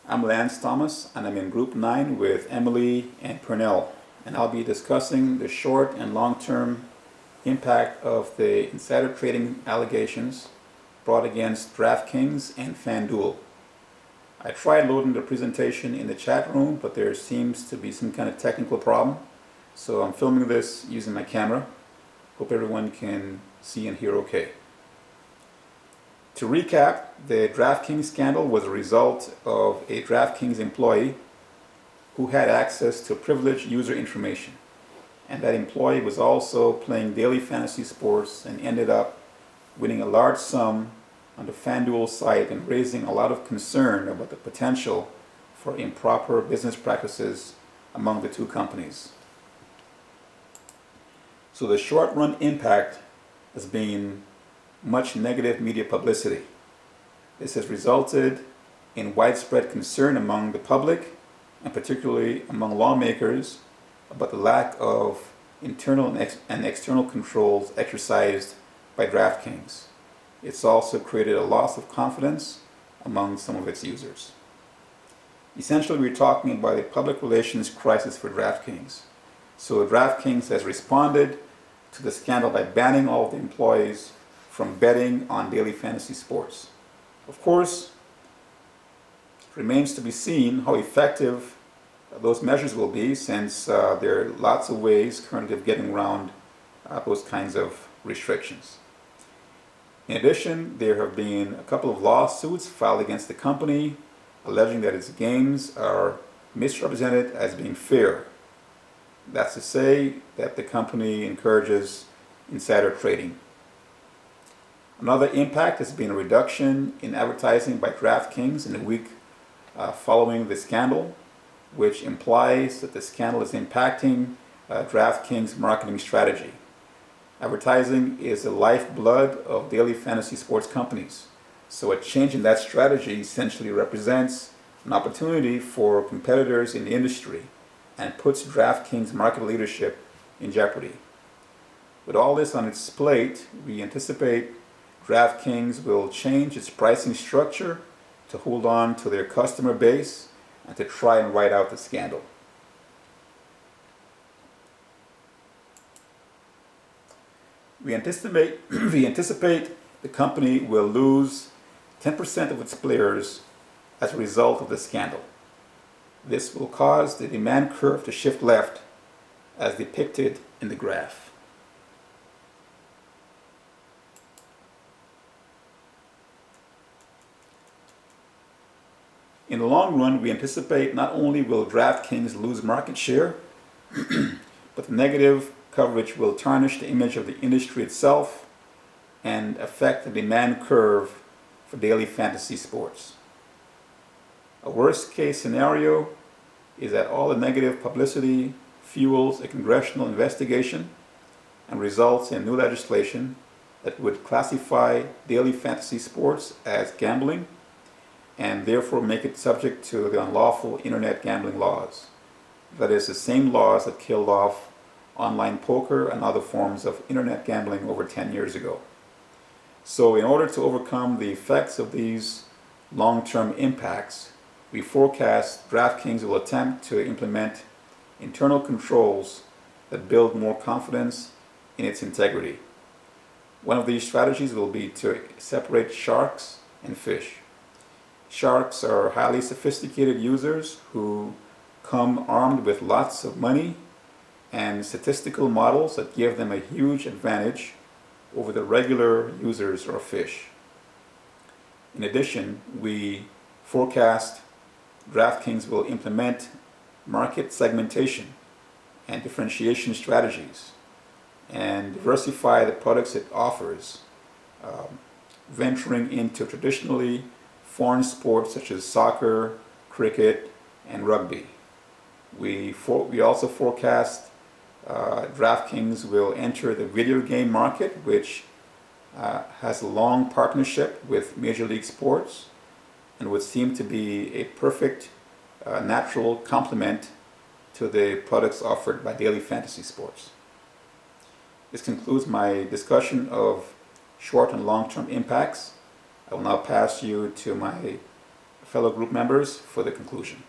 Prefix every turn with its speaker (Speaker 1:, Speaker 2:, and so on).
Speaker 1: I'm Lance Thomas, and I'm in Group 9 with Emily and Pernell, and I'll be discussing the short and long-term impact of the insider trading allegations brought against DraftKings and FanDuel. I tried loading the presentation in the chat room, but there seems to be some kind of technical problem, so I'm filming this using my camera. Hope everyone can see and hear okay. To recap, the DraftKings scandal was a result of a DraftKings employee who had access to privileged user information. And that employee was also playing daily fantasy sports and ended up winning a large sum on the FanDuel site and raising a lot of concern about the potential for improper business practices among the two companies. So the short-run impact has been much negative media publicity. This has resulted in widespread concern among the public, and particularly among lawmakers, about the lack of internal and external controls exercised by DraftKings. It's also created a loss of confidence among some of its users. Essentially, we're talking about a public relations crisis for DraftKings. So DraftKings has responded to the scandal by banning all of the employees from betting on daily fantasy sports. Of course, it remains to be seen how effective those measures will be, since there are lots of ways currently of getting around those kinds of restrictions. In addition, there have been a couple of lawsuits filed against the company alleging that its games are misrepresented as being fair. That's to say that the company encourages insider trading. Another impact has been a reduction in advertising by DraftKings in the week following the scandal, which implies that the scandal is impacting DraftKings' marketing strategy. Advertising is the lifeblood of daily fantasy sports companies, so a change in that strategy essentially represents an opportunity for competitors in the industry and puts DraftKings' market leadership in jeopardy. With all this on its plate, we anticipate DraftKings will change its pricing structure to hold on to their customer base and to try and ride out the scandal. We anticipate the company will lose 10% of its players as a result of the scandal. This will cause the demand curve to shift left, as depicted in the graph. In the long run, we anticipate not only will DraftKings lose market share, but the negative coverage will tarnish the image of the industry itself and affect the demand curve for daily fantasy sports. A worst case scenario is that all the negative publicity fuels a congressional investigation and results in new legislation that would classify daily fantasy sports as gambling and therefore make it subject to the unlawful internet gambling laws. That is, the same laws that killed off online poker and other forms of internet gambling over 10 years ago. So in order to overcome the effects of these long-term impacts, we forecast DraftKings will attempt to implement internal controls that build more confidence in its integrity. One of these strategies will be to separate sharks and fish. Sharks are highly sophisticated users who come armed with lots of money and statistical models that give them a huge advantage over the regular users of fish. In addition, we forecast DraftKings will implement market segmentation and differentiation strategies and diversify the products it offers, venturing into traditionally foreign sports such as soccer, cricket, and rugby. We also forecast DraftKings will enter the video game market, which has a long partnership with Major League Sports and would seem to be a perfect natural complement to the products offered by daily fantasy sports. This concludes my discussion of short and long-term impacts. I will now pass you to my fellow group members for the conclusion.